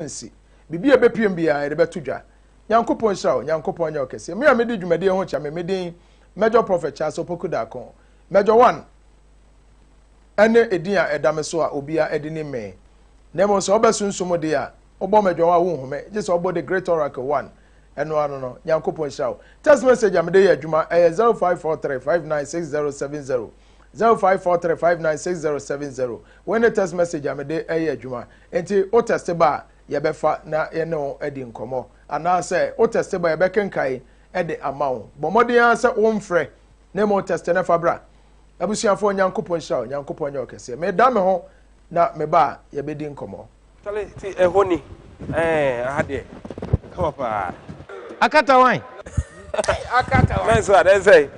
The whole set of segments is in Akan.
nsi bibi ebepiem bia e beto dwa nyankopon hira nyankopon nya okese me amedi dwumade ho cha me medin major prophet Charles Opokudakon major 1 ene edin a edame so a obia edini me nemo so obesunsumo de a obo major wa wo home je so obo the great oracle 1 eno ano no nyankopon hira text message amede ya adwuma 0543596070 0543596070 when the text message amede ya adwuma enti o test ba ye befa na ye no edi nkomo ana say o test ba ye bekenkai edi amawo bomodin an say wo mfre na mo test na fabra abusuafo nyankopon hira nyankopon nya okese me da me ho na me ba ye bedi nkomo tale ti ehoni ade come pa akata wine akata wine so ade say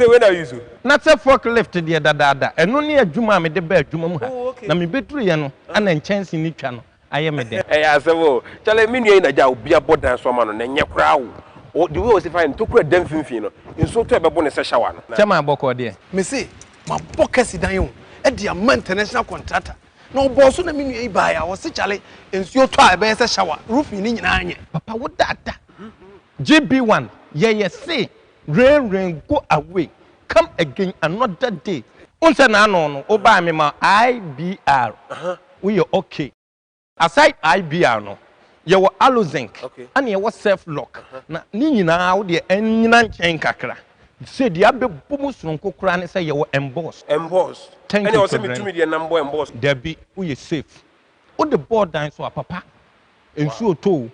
when are you so na say forklift de dada eno ne adwuma me de ba adwuma mu ha na me beturu ye no ana nchance ni twa no aye me de asebo tale me nua na ja obi abodan so ma no na nye kra wo the way we find to kra dem finfin no nso to ebebo ne se shawa no chama aboko de me say ma bokasi dan yo e de am international contractor no boss na me nua ba ya wo se chale nsuo to a be se shawa roof ni nyina anye papa wo dada GB1 ye say rain go away come again another day unse na no o ba me ma IBR we you okay aside IBR no ye wo alozinc and ye wo self lock na ni nyina wo de enyina nchen kakra say the abebum sonko kura ne say ye wo emboss and you say me to me the number emboss there be we you safe o the board down so papa ensuo to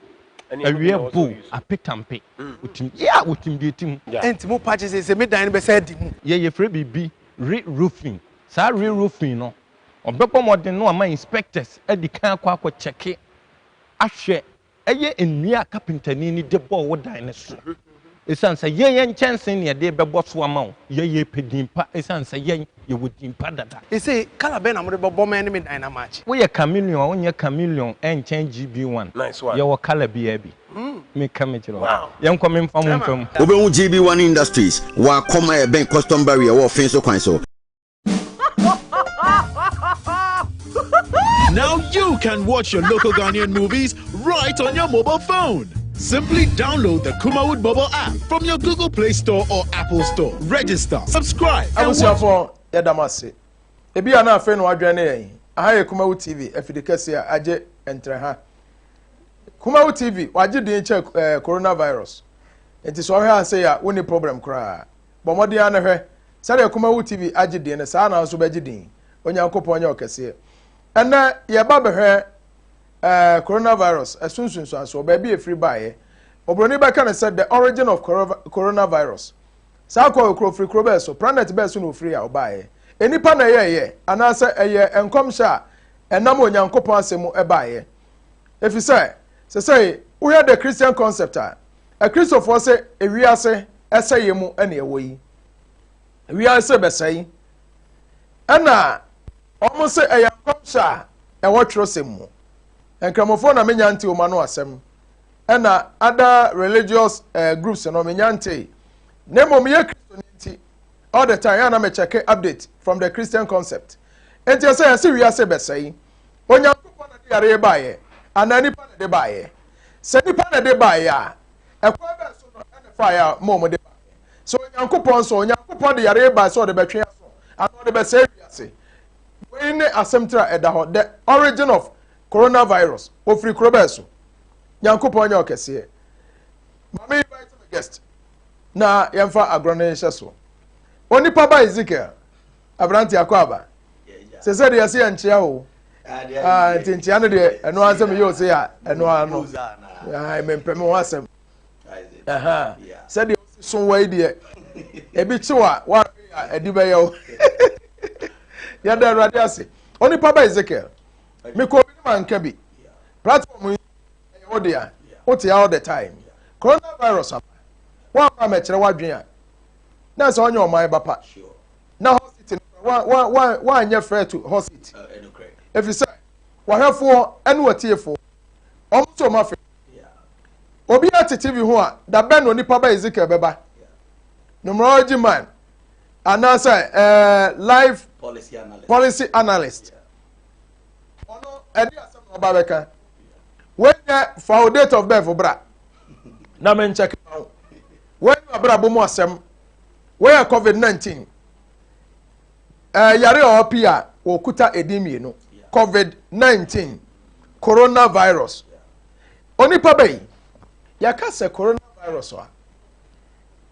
awie bo apetampe utim ya utim de tim enti mo patch say me dan be say di mu ye free bibi re-roofing sa re-roofing no obekọ modern no ama inspectors edi kan akọ check ahwe eye enua carpenter ni de bo wo dan ne so esan say ye nchance ne de bebo so ama wo ye pedimpa esan say ye wodimpa dada e say kala be na mo de bebo me ne me dan na match wo ye chameleon wo nye chameleon enchan GB1 nice one ye wo kala bi me kamechiro ye nko me mfa mo mfam obehu GB1 Industries wa koma e ben custom barrier wo fin so kwan so. Now you can watch your local Ghanaian movies right on your mobile phone. Simply download the Kumawood mobile app from your Google Play Store or Apple Store. Register, subscribe, and watch. For Yadamasi. Ebi ana afe no adwane yen. Aha ye Kumawood TV efidekese a age entre ha. Kumawood TV waje din che coronavirus. Enti so hwe ase ya woni problem kra. Bomodi ana hwe. Sare Kumawood TV age din ne sa na so baje din. Onyankopon onya okese. Ena ye ba behwe coronavirus asunsunso aso baby free buy obroni ba kan said the origin of coronavirus sa ko okro free krobe so planet be so no free a buy enipa na ye anasa eye enkomsha enam onyankopon asemu e buy efise say we have the Christian concept a Christopher say ewiase eseye mu ene ewoyi ewiase be say ana omo say eye enkomsha e wo twrosemu enkramofo na menya nte o ma no asem ena other religious groups no menya nte nemo me Christianity all the time ya na me check update from the Christian concept enti say say we ase besai onyankopon na de yare baaye anani pa na de baaye se ni pa na de baaye a ekwa be so no ene fire mo de baaye so onyankopon de yare baaye so de betwe aso ano de be say we ase we ne asemtra edaho the origin of coronavirus ofri krobeso nyankopon nya okese mama invite my guest na yemfa agronation so Onipaba Ezekiel abranti akwaba se de yase yanchia ho tintia no de eno ansem yo se ya eno ano mempem ho asem se de so wai de ebi chiwa wa edibe yo ya da rade ase Onipaba Ezekiel me ko bi man ka bi platform wo de ya what all the time coronavirus wa ma me kire wadwen a na so onye oman bapa na hospital wa anya fair to hospital if you say wa hafo ene watiefo omso ma fe obi atitivi ho a da ben Onipaba Ezekiel beba numerology man anasa life policy analyst ono edi asem no ba beka we for date of birth bra na men check when abra bo mo asem where COVID-19 yare opia okuta edimienu COVID-19 coronavirus Onipaba yi yakase coronavirus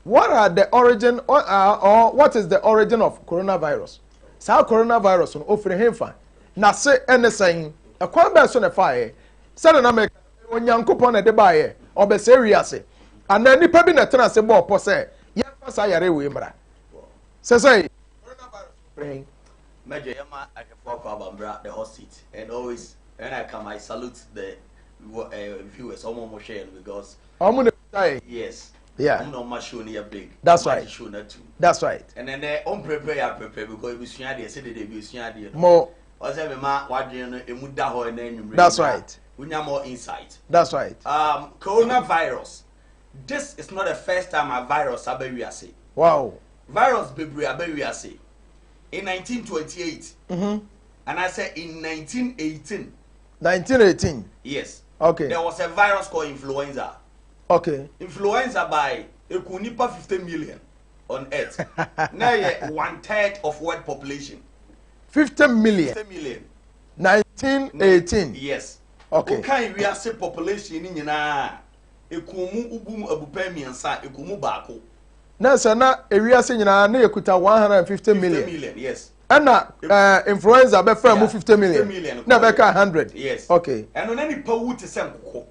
what are the origin or what is the origin of coronavirus sa coronavirus no ofre hemfa na se enesan akwan ba so na faaye se na me onyankopon na de baaye obese wiase ana nipa bi na tena se bo opo se yemfa sa yare we mra se coronavirus brain Major Yama I can walk about the hot seat and always when I come I salute the viewers almost sharing because yes. Yeah. I'm not much show near big. That's right. Show that too. That's right. And then they prepare because we see idea say they be see idea. More. Ose be ma wadwen no emu da ho na enwumre. That's right. We need more insight. That's right. Coronavirus. This is not the first time a virus abewiase. Wow. Virus bebre abewiase. In 1928. And I said in 1918. 1918. Yes. Okay. There was a virus called influenza. Okay. Influenza by Ekunipa 50 million on earth. Now 1/3 of world population. 50 million. 50 million. 1918. Yes. Okay. Okay, we are say population in na ekumu ubum abupa miensa ekumu baako. Na sana ewiase nyina na ekuta 150 million. 50 million, yes. Ana influenza be fra mu 50 million. 50 million. Na be ka 100. Yes. Okay. And on any power to send kokko.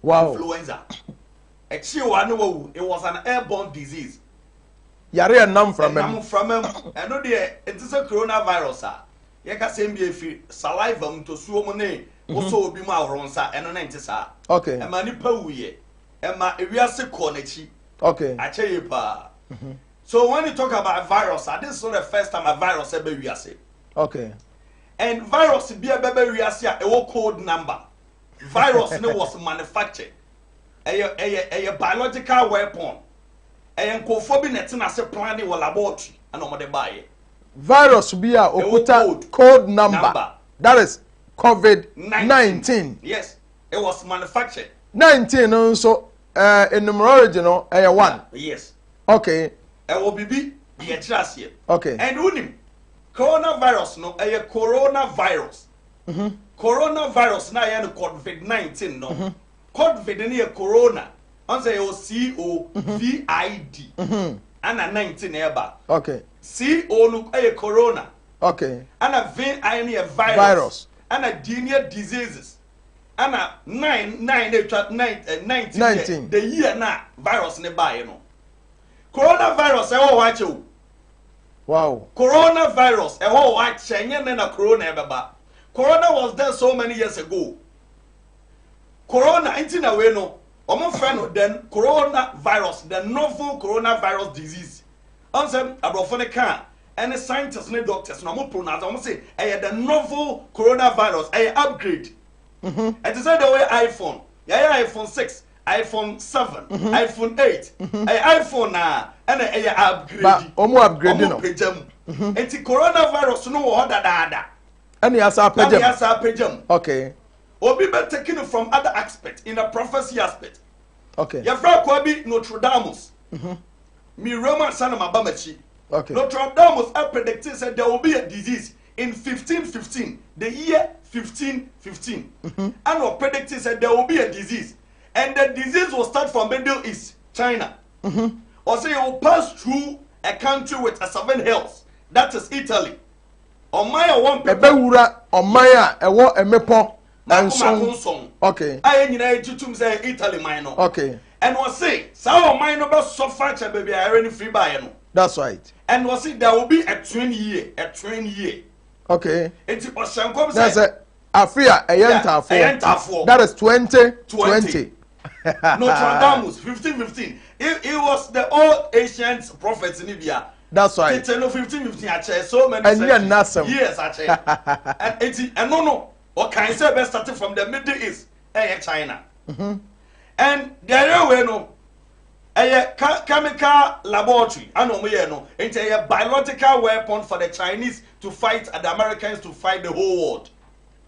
Wow. Influenza. It was an airborne disease. Yare nam from him. And no there it is a coronavirus. You can send me a saliva to swim also be my ronsa and on entisa. Okay. And manipa we and my area cornechi. Okay. I tell you pa. So when you talk about virus, this is not the first time a virus ever we say. Okay. And virus be a baby we say a code number. Virus no was manufactured. A biological weapon. A nkofo net na se plan in laboratory and no de buy. Virus be a okuta code number. That is COVID-19. Yes, it was manufactured. 19 also in the original 1. Yes. Okay. It will be the here. Okay. And unim coronavirus no a coronavirus. Coronavirus na ya COVID-19 no. COVID ni corona. Answer your COVID. And a 19 eba. Okay. CO no a corona. Okay. And a VI a virus. And a genial diseases. And a 19 the year na virus ne buy no. Coronavirus watch you. Wow. Coronavirus watch na corona beba. Corona was there so many years ago. Corona ain't away no. Omo friend then coronavirus, the novel coronavirus disease. Ansem abrofone kan any scientists and doctors no mo pronounce omo say the novel coronavirus upgrade. And to say the way iPhone, iPhone 6, iPhone 7, iPhone 8, iPhone na and upgrade. But omo upgrade no. And the coronavirus no order da. Any asa pejam. Okay. Obi be taken from other aspect in a prophecy aspect. Okay. Your friend Kwabi Notre Dame. Me Roman son of Mabamachi. Okay. Notre Dame predicted said there will be a disease in 1515, the year 1515. And was predicted said there will be a disease. And the disease will start from Middle East, China. Or say it will pass through a country with a 7 hills. That is Italy. On my one people. Ebewura on my ewo emepo. And so, okay. I need to say Italy minor. Okay. And was say, so minor but so far, baby, I already free by no. That's right. And was it there will be a train year. Okay. It was some come say. That's it. Afria a yenta for. That is 2020. Notre Dame 1515. It was the old ancient prophets in Libya. That's right. It's no 1515 actually so many years actually. And it's and no. What can I say best starting from the Middle East, China. And the way no, a chemical laboratory, I know no, it's a biological weapon for the Chinese to fight and the Americans to fight the whole world.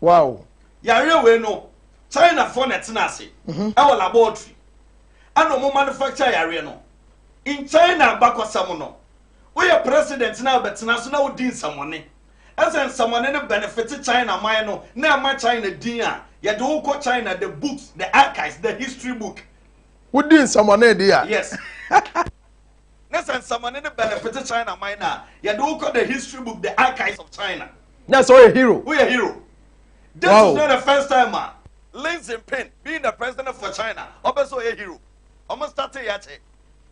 Wow. Yeah, way no, China for netinase our laboratory and no manufacture area no in China back some no we are president now but national din someone as in someone any benefit China mine no na ma China din ya do ko China the books the archives the history book we din someone there yes Nesan someone any benefit China mine ya do ko the history book the archives of China that's all a hero we a hero this is not the first time man Lin Jinping being the president for China, also a hero. Almost started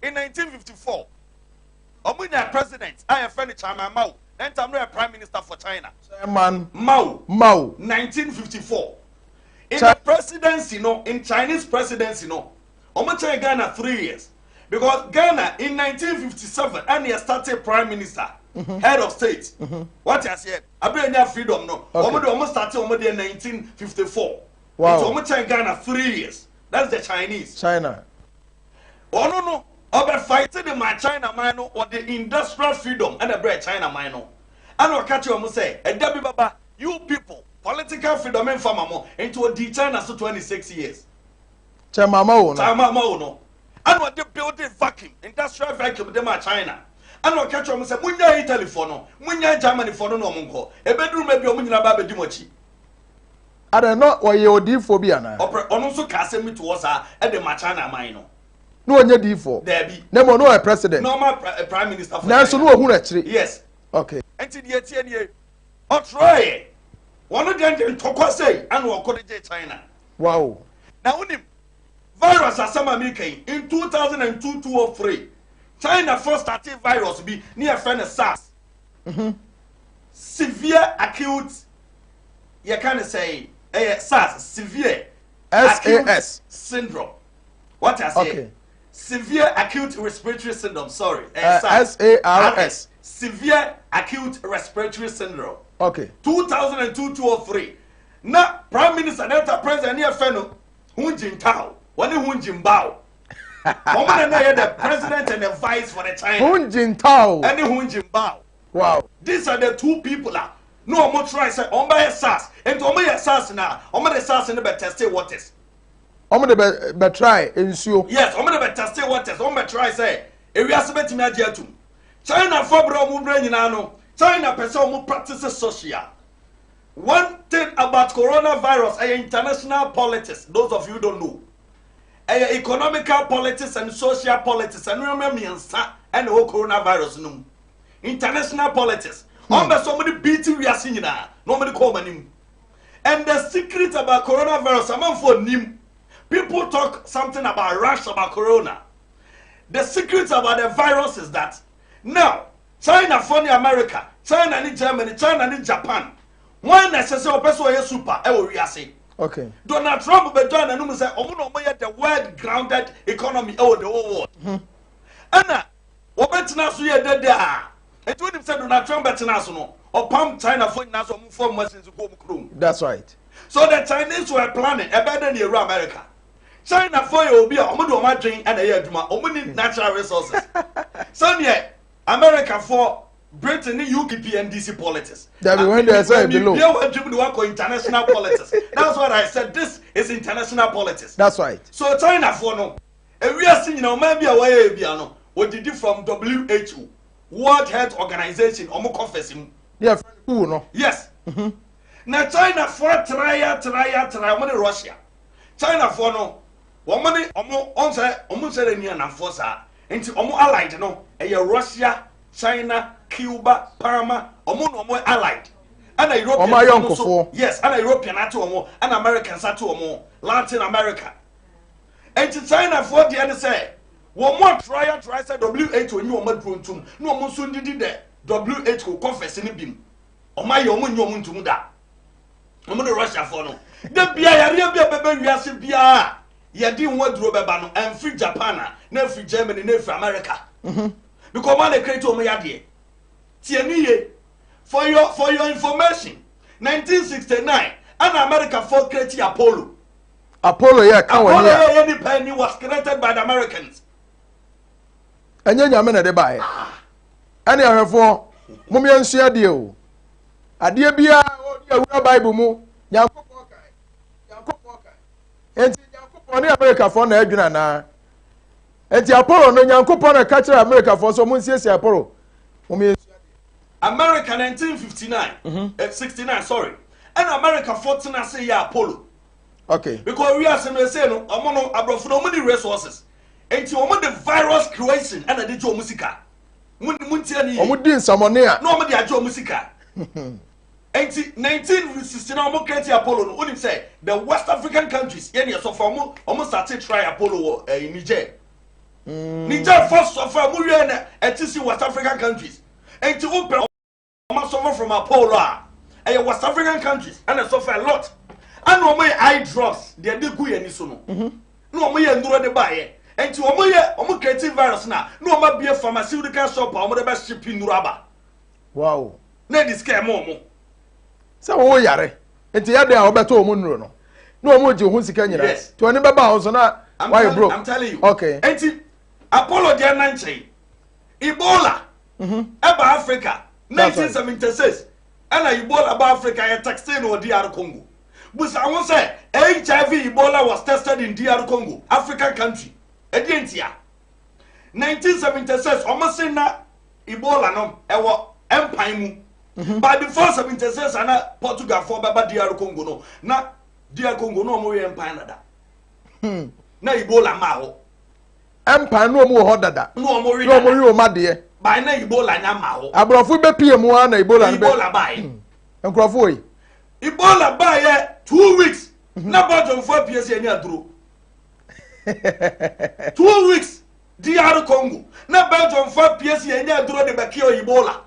in 1954. Omunya president, I am friend China Mao. Then I'm a prime minister for China. Man, Mao. 1954. In the presidency, no, in Chinese presidency, no. Omucha Ghana 3 years. Because Ghana in 1957, and he started prime minister, head of state. What I said, I bring freedom, no. Almost started in 1954. Wow. It's almost Ghana 3 years. That's the Chinese. China. Oh no. Over fighting in my China mino or the industrial freedom and the bread China mino. And I'll catch you almost say, and Debbie Baba, you people, political freedom and famamo into a D China so 26 years. Chamamao no. And what they building vacuum, industrial vacuum, them are China. And I'll catch you almost say, Munya Italy for no, Munya Germany for no monko, a bedroom maybe Omunya Baba Dimochi. I don't know why you're D4 na. Also cast me towards her at the Machana Mino. No one D4. There be. Never know a president. Normal prime minister for now, so no who actually. Yes. Okay. Until the 10 year. Or try. One of them in Tokose and we'll call it China. Wow. Now, when virus as some American in 2002 2003, China first started virus be near friend SARS. Severe acute, you can say. SARS, severe SAS syndrome. What I say? Okay. Severe acute respiratory syndrome. Sorry. SARS. Severe acute respiratory syndrome. Okay. 2002-2003. Now, Prime Minister Delta President here Feno Hunjin Tao. One Hunjin Bao. Woman and the president and the vice for the China. Hunjin Tao. And the Hunjin Bao. Wow. These are the two people. No more try say on by SARS and on my SARS now on my SARS and the tested waters. On the try ensure. Yes, on the tested waters on my try say if we are submitting me to China for bro brain no China person who practices social. One thing about coronavirus international politics, those of you don't know. Economical politics and social politics and remember me and the whole coronavirus no. International politics. Somebody beating we are seeing now. Nobody call my name. And the secret about coronavirus, I'm for name. People talk something about rush about corona. The secret about the virus is that now China for the America, China and Germany, China and Japan. One necessary person is super. We are saying. Okay. Donald Trump be done and say, the world grounded economy over the whole world. Anna, what better now? So you there. And when him said Donald Trump better now, or pump China for now some form machines to go chrome. That's right. So the Chinese were planning a better than America. China for you will be a Omudu drink and a year to natural resources. So yeah, America for Britain, UKP and DC politics. That we went there say below. International politics. That's what I said. This is international politics. That's right. So China for no, and we are seeing maybe a way piano. What did you from WHO? World Health Organization, Omo confessing. Yeah, who no? Yes. Now China for try money Russia. China for no. Money Omo say near na force into Omo allied no. Russia, China, Cuba, Panama, Omo allied. And a European also, yes, and a European at Omo, and Americans at Omo, Latin America. And to China for the end say. One more try say WHO and you are drone no more soon did the WHO confess in beam. On my young to that. I'm going to Russia for no. The Bia, we are Sibia. You didn't want to Robano and free Japan, no free Germany, no free America. Because man, they create on my idea. Tierney, for your information, 1969, and America fought creating Apollo. Apollo, yeah, Apollo, any penny was created by the Americans. And then you're de buy. And you have for Mummy and share deal. A dear Bia, Bible mo, Oni America for na adwuna na. Enti Apollo no Nyankopon na ka kire America for so mo nsiesie Apollo. America 1959, 69, sorry. And America 14 I say yeah Apollo. Okay. Because we are say no, amono abrofo no money resources. Enti omo the virus creation and the jo musica. Muntia ni. Omo din samone a. No omo the ajo musica. Enti 1969 omo create Apollo no. Onim say the West African countries yen so for omo started try Apollo in Niger. Niger first suffer mo we na etisi West African countries. Enti open omo suffer from Apollo a West African countries and they suffer a lot. And no more eye drops, they dey go yani so no. No more nduro de baye. Enti omo creative virus na. No more be a pharmaceutical shop omo de be shipping nduro aba. Wow. Na dis scare mo. Se wo yare. Enti ya dey a obeto omo nduro no. No omo je hu sika nyina. Yes. To oni beba ho so na why broke. I'm telling you. Okay. Enti Apollo dey nanche. Ebola. Eba Africa 1976. And Ebola aba Africa ya taxi no DR Congo. But I want to say HIV Ebola was tested in DR Congo, African country. Edientia. 1976, almost say na Ebola no ewo empire mu. But before 76 ana Portugal for baba DR Congo no. Na DR Congo no mo empire na da. Na Ebola ma ho. Empire no mo ho dada. No mo ri. No mo ri o ma de. By na Ebola nya ma ho. Abrofo be pie mu na Ebola be. Ebola bai. Enkrofo yi. Ebola bai 2 weeks. Na budget for PS any aduro. 2 weeks. DR Congo. Na Belgium for PS any aduro de bakio Ebola.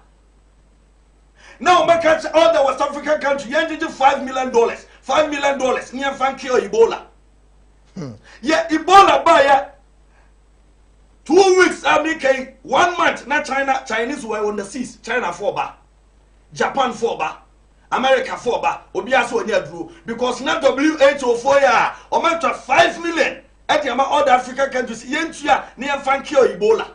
Now make all the West African countries yen $5 million. $5 million. Near fan kill Ebola. Yeah, Ebola by 2 weeks. America 1 month. Na Chinese were on the seas. China 4 bar. Japan 4 bar. America 4 bar. Obiaso any aduro. Because na WHO 4 year. Or meant 5 million. At the all the African countries. Yentia near fan kill Ebola.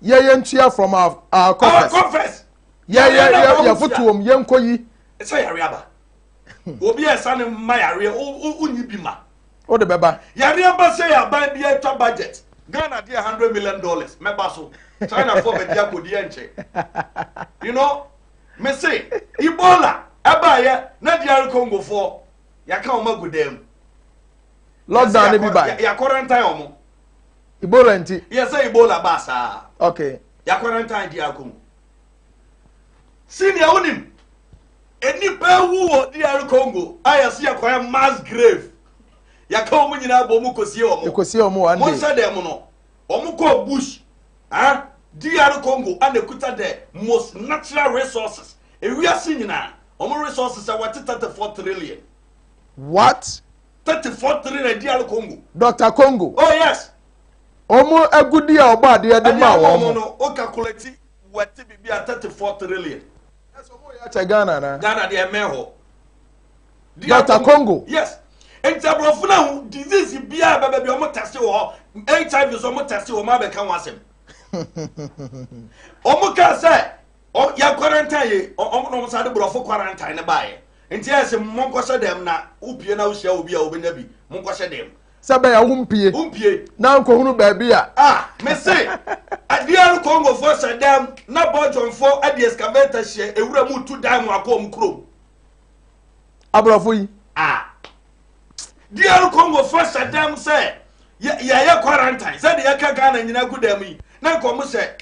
Yeah, yentia from our conference. Our conference. Yeah, futuom yenko yi. It's a yariaba. Obi esane ma yare unyi bima. O de beba. Yariaba say ya buy be a budget. Ghana dey $100 million. Meba so. China for be dia kodi enche. You know, me say Ebola aba ye na DR Congo for ya ka o magu dem. Lockdown be by. Ya quarantine omo. Ebola nti. Yes say Ebola ba sa. Okay. Ya quarantine DR Congo. Senior unim eni pewu DR Congo ayasi yakoya mass grave yaka omu nyina bo mu kosie omo one day mo say dem no omu ko bush DR Congo and ekuta the most natural resources ewiase nyina omu resources are worth 34 trillion. What? 34 trillion DR Congo. Dr. Congo. Oh yes. Omu agudi a oba de ma wo no o calculate worth be 34 trillion. Ghana na. Ghana de emeho. Dr. Congo. Yes. And Tabrofuna disease bia baba bi omo test wo HIV so omo test wo ma be kan wasem. Omo ka say o ya quarantine ye omo no sa de brofo quarantine ne bae. Enti ese mo nkose dem na upie na uhia obi a obenya bi mo nkose dem. Sabe ya humpie. Na nko hunu ba bia. Me say DR Congo for Saddam na Belgium for adi excavator hye ewura mu tu dan mu akom krom. Abrofo yi. DR Congo for Saddam say ya quarantine. Say de ya ka Ghana nyina gudam yi. Na nko mu say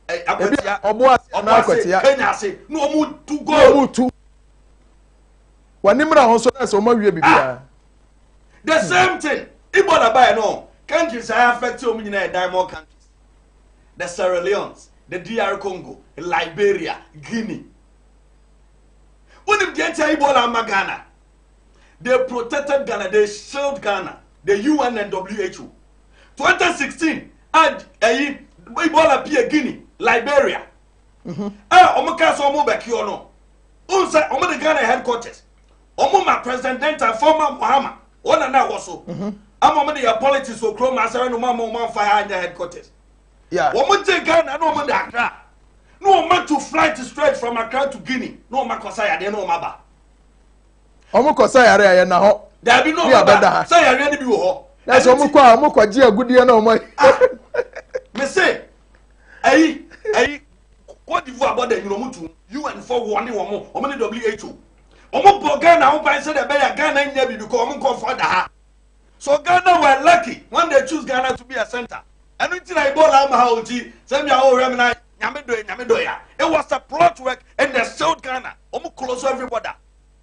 akwatia obo na akwatia. Kenya say no mu tu go. No mu tu. Wanimra ho so na so ma wie bibia. The same thing. Ebola by no. Countries are affected o nyina diamond countries. The Sierra Leones, the DR Congo, Liberia, Guinea. When the entire Ebola Ghana, they protected Ghana, they shielded Ghana, the UN and WHO. 2016, and Ebola Pia Guinea, Liberia. Omoka so omo bekio no. Unsa omo the Ghana headquarters. Omo ma president and former Muhammad. Ona na woso. Omo the politics so chrome asara no ma fire in the headquarters. Yeah. Woman take Ghana, no man Accra. No man to fly straight from Accra to Guinea. No man kosaya de no maba. Omo kosaya re na ho. There be no baba. Say I really be wo. That's omo ji agudie na omo. Me say, ayi, what if about the mutu? UN for warning omo ni WHO. Omo bo Ghana omo ban say the be Ghana nya bi because omo come for that. So Ghana were lucky when they choose Ghana to be a center. And until I bought am how ti, say me how remna nyame do ya. It was a plot work and they sold Ghana. Omo close everybody.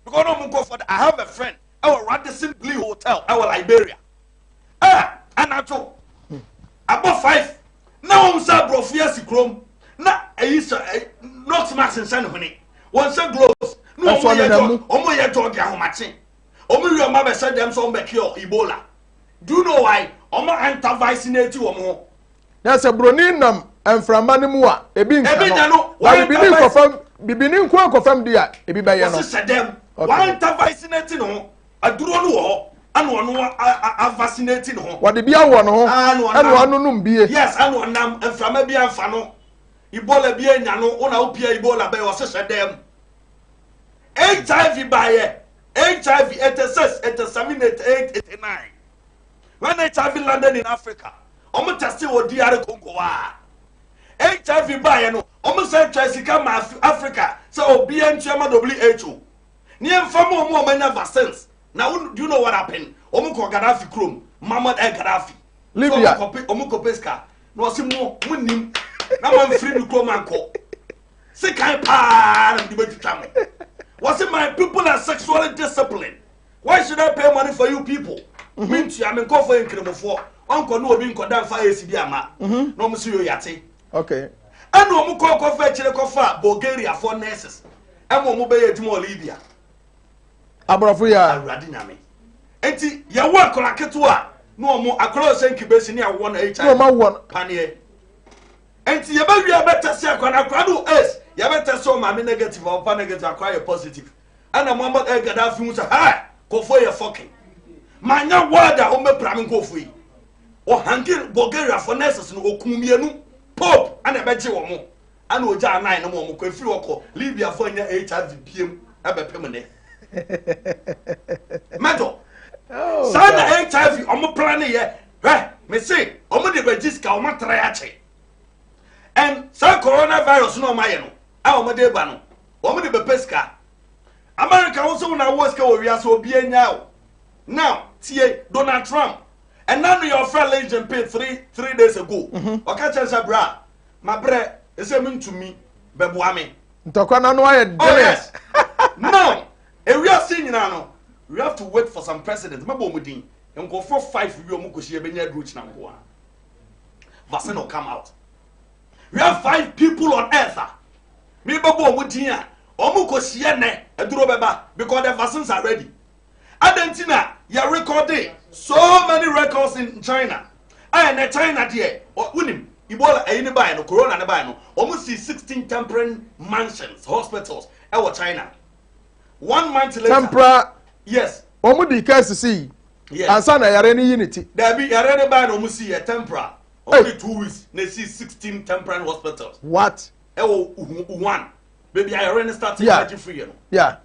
Because omo come for that. I have a friend. Our Radisson Blue Hotel, our Liberia. And I told about 5. Now I'm saying, bro, fears chrome. Na not max and sand honey. One set gloves. No more yet talk how much. Omo your mother said them some cure Ebola. Do you know why? Omo anti-vaccinate or more. That's a broninam and from Manimua. Ebino. Why bibini kwa confirm dia ebi ba ye no. Said them. Why anti-vaccinate no? I do not know. And one vaccinating home. What the beer one home? And one no be. Yes, and one nam and from a beer fano. Ebola beer nano, on our Pia Ebola by was a them. HIV by HIV at the 889. When HIV landed in Africa, almost tested what DR Congo. HIV by no, almost said Jessica Africa, so BN Chairman WHO. Near Famo more vaccines. Now, do you know what happened? Omuko Gaddafi Chrome, Mahmoud El Gaddafi. Libya. Omuko Pesca. No, Simo, Munim. Now I'm free to Chrome and Co. Sick I pan and debate family. Was it my people are sexually disciplined? Why should I pay money for you people? Means I'm in coffee in Cremo 4. Uncle no being condemned for ACBama. No, Monsieur Yati. Okay. And no Muko Coffee, Chilecofa, Bulgaria for nurses. And Mobile Timo Libya. Abrafuya Radinami. Enti ya wa kola ketua no mo akolo se incubation ni awon HIV. No ma won Panie. Enti ya ba wi abeta se akwana kwado es ya beta so ma me negative or negative akwa positive. Ana Muhammad El Gaddafi mu say ha kofo ye fucking. Manya wada o me pram kofo yi. O hangi Bulgaria for nurses no okumienu Pope ana beje wo mo. Ana oja 9 no mo ko free woko Libya for nya HIV piem abepem ne. Metal. Oh. Sana HIV omo plan here. Me say omo de register omo try ache. And sa coronavirus no ma ye no. Omo de ba no. Omo de be pesca. America also na worst ka we aso obi anya o. Now, tie Donald Trump. And now your friend legend paid 3 days ago. Oka chensa bra. My bre, e say me to me beboa me. Ntokwa na no aye. Oh yes. No. And we are seeing now, we have to wait for some presidents. Remember, we go for 5 years. Vaccine will come out. We have 5 people on earth. Because the vaccines are ready. Argentina, you're recording so many records in China. And China, dear, Ebola, anybody, no corona, anybody, almost 16 temporary mansions, hospitals, our China. 1 month later. Tempra. Yes. Omu di case see. Yes. And sana yare ni unity. There be yare by no see a tempra. Only 2 weeks. They see 16 temporary hospitals. What? One. Baby, I already started to free. Yeah.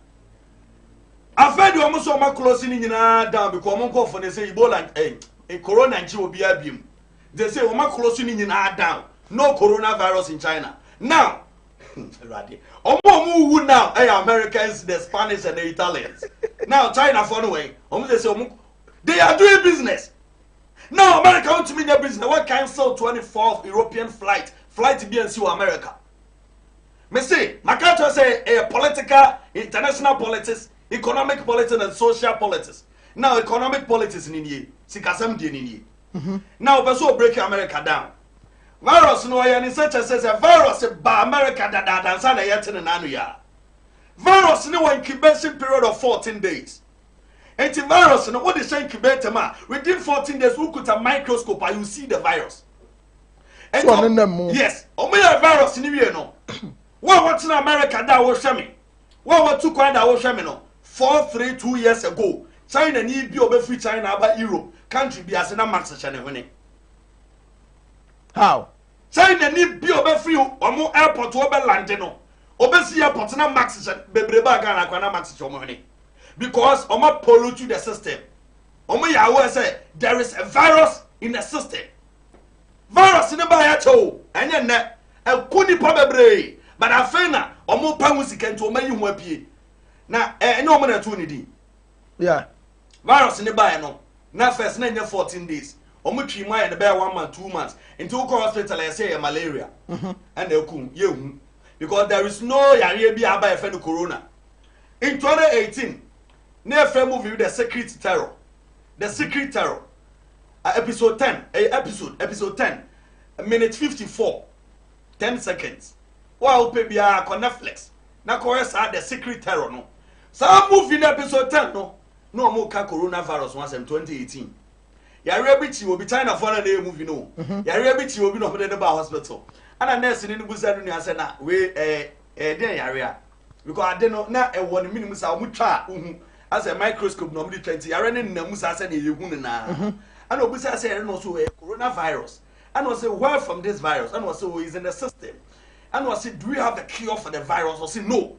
I've heard you almost so much closing in down because I'm going for they say Ebola and corona and will be a beam. They say we're closing in down. No coronavirus in China. Now. Omo now, Americans, the Spanish and the Italians. Now China for way. They are doing business. Now America want to mean their business. What cancel 24th European flight to be in America. Me say, my country say political, international politics, economic politics and social politics. Now economic politics in here, sikasam di in here. Now person break America down. Virus no ya ni such as a virus ba America da dansa na yet na nanu ya. Virus no incubation period of 14 days. Antivirus no what is incubate ma within 14 days who could a microscope and you see the virus. And yes, o me virus ni we no. What in America da wo hwe me. What to kwa da wo hwe me no. 2 years ago, China ni bi obefi China aba Europe, country bi ase na max chane hone. How? China ni bi obefi omo airport wo be land no. Obesi airport na max bebreba ga na kwa na max chomo hone. because omo pollute the system. Omo ya aware say there is a virus in the system. Virus in the ba ya cho enye ne ekuni pa bebre but afena omo pa mu sika nti omo yi ho apie na enye omo na to ni din. Yeah. Virus in the ba no na first na enye 14 days. Omo twi mu ya ne ba 1 month 2 months into go hospital I say malaria and ekum ye hu because there is no yare bi aba efe no corona. In 2018 na efe movie The Secret Terror. The Secret Terror. Episode 10, episode 10, minute 54, 10 seconds. Wow, baby, I on Netflix. Na chorus The Secret Terror no. Some movie in episode 10 no more coronavirus once in 2018. Yare biti will be China for a movie no. Yare biti will be no the hospital. And a nurse in the busan ni ase na we den yare because I don't know na e won minimum sa mu twa as a microscope no 20 yare ne na musa ase na yehu na. And obusa say no so coronavirus. And was say where from this virus? And was say is in the system. And was say do we have the cure for the virus? Or say no.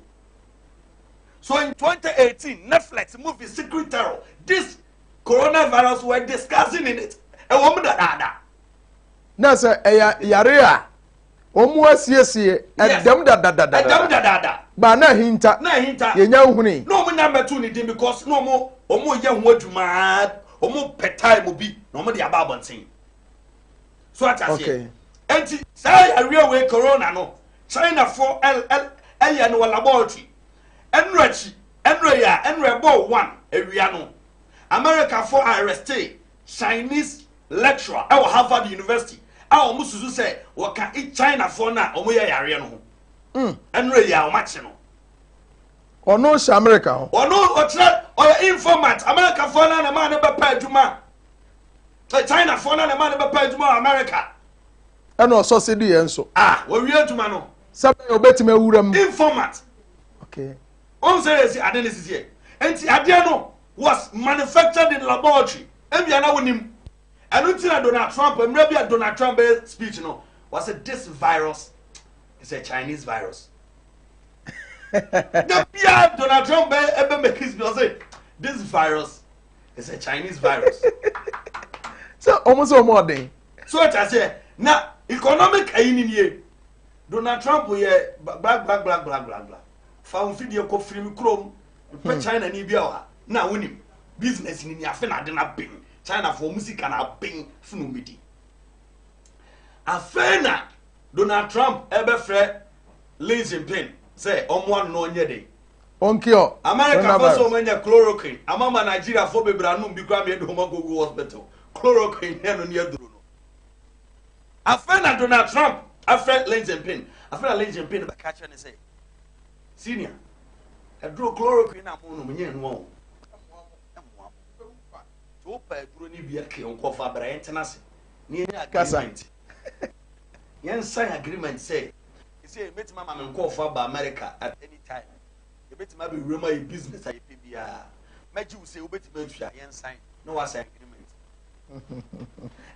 So in 2018 Netflix movie Secret Terror this coronavirus were discussing in it. A woman that na say yare a omu asiesie edem da ba na hinta yenya nhuni no mo nyamba tu ni din because no mo omo ye ho adwuma omo petai mo bi no mo de aba abonten so atase enti say yare we corona no China for el no laboratory enre ball 1 ewia no America for arrested Chinese lecturer at Harvard University. Our musuzu say what can eat China for na omo ya yare no ho. Enre ya o machi no. Ono sha America ho. Ono otra or informant America for na man be pa adwuma. China for na man be pa adwuma America. Eno ososidi ye nso. We wi adwuma no. Sabe obetime wuram. Informant. Okay. On say analysis here. Enti ade no was manufactured in laboratory. Ebiana wonim. And until Donald Trump, and maybe a Donald Trump speech, was it this virus is a Chinese virus. The PR Donald Trump ever make his say this virus is a Chinese virus. So almost more day. So what I say now economic ayini Donald Trump we blah. Found video ko free chrome. China ni bia na wonim business ni afa na de na bing. China for music and a ping funumidi. Afena Donald Trump ebe fre Lee Jinping say omwan no nyede. Onkio America for so many chloroquine. Amama Nigeria for bebra no bi kwa me do go hospital. Chloroquine no near duro no. Afena Donald Trump afre Lee Jinping. Afena Lee Jinping be catch and say senior I draw chloroquine na mo no menye no. Opa duro ni bia ke onko fa bra yentenase ni agreement yen sign agreement say metima ma me nko fa ba America at any time e betima be rema e business ay pe bia maji u say obetima tua yen sign no was agreement